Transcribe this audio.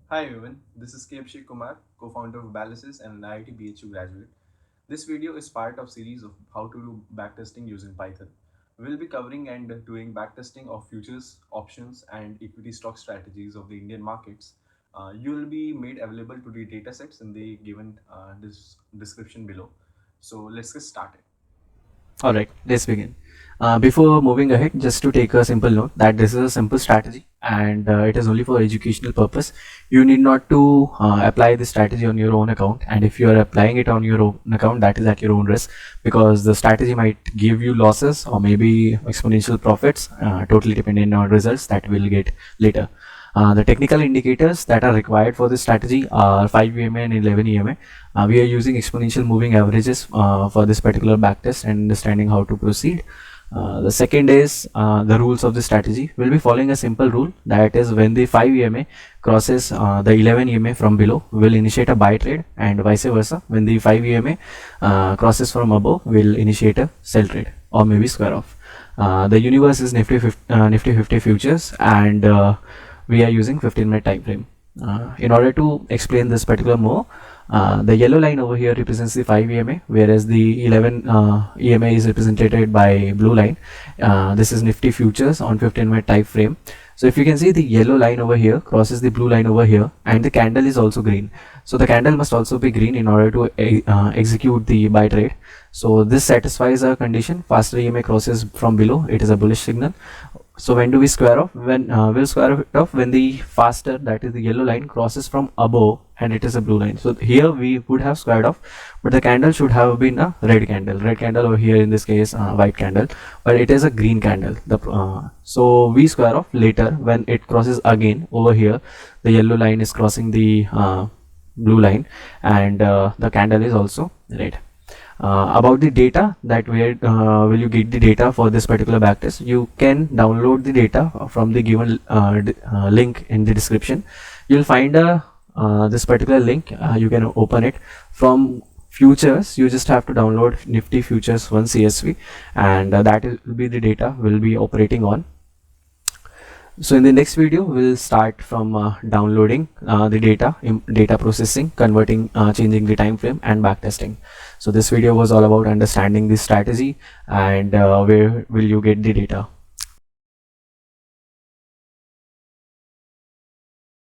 Hi everyone, this is K. Kumar, co-founder of Balances and an IIT BHU graduate. This video is part of series of how to do backtesting using Python. We'll be covering and doing backtesting of futures, options, and equity stock strategies of the Indian markets. You will be made available to the datasets in the given description below. So let's get started. Alright, let's begin. Before moving ahead, just to take a simple note that this is a simple strategy and it is only for educational purpose. You need not to apply this strategy on your own account, and if you are applying it on your own account, that is at your own risk, because the strategy might give you losses or maybe exponential profits, totally depending on results that we'll get later. The technical indicators that are required for this strategy are 5 EMA and 11 EMA. We are using exponential moving averages for this particular backtest and understanding how to proceed. The second is the rules of the strategy. We'll be following a simple rule, that is when the 5 EMA crosses the 11 EMA from below, we'll initiate a buy trade, and vice versa. When the 5 EMA crosses from above, we'll initiate a sell trade or maybe square off. The universe is Nifty 50 futures, and we are using 15-minute time frame. In order to explain this particular more, the yellow line over here represents the 5 EMA, whereas the 11 EMA is represented by blue line. This is Nifty futures on 15-minute time frame. So if you can see, the yellow line over here crosses the blue line over here, and the candle is also green. So the candle must also be green in order to execute the buy trade. So this satisfies our condition. Faster EMA crosses from below, it is a bullish signal. So when do we square off? When we'll square it off when the faster, that is the yellow line, crosses from above and it is a blue line. So here we would have squared off, but the candle should have been a red candle over here, in this case white candle, but it is a green candle. So we square off later when it crosses again over here. The yellow line is crossing the blue line, and the candle is also red. About the data, that where will you get the data for this particular backtest? You can download the data from the given link in the description. You'll find this particular link. You can open it. From futures, you just have to download Nifty futures 1 CSV, and that will be the data we'll be operating on. So in the next video, we'll start from downloading the data processing, converting, changing the time frame, and backtesting. So this video was all about understanding the strategy and where will you get the data.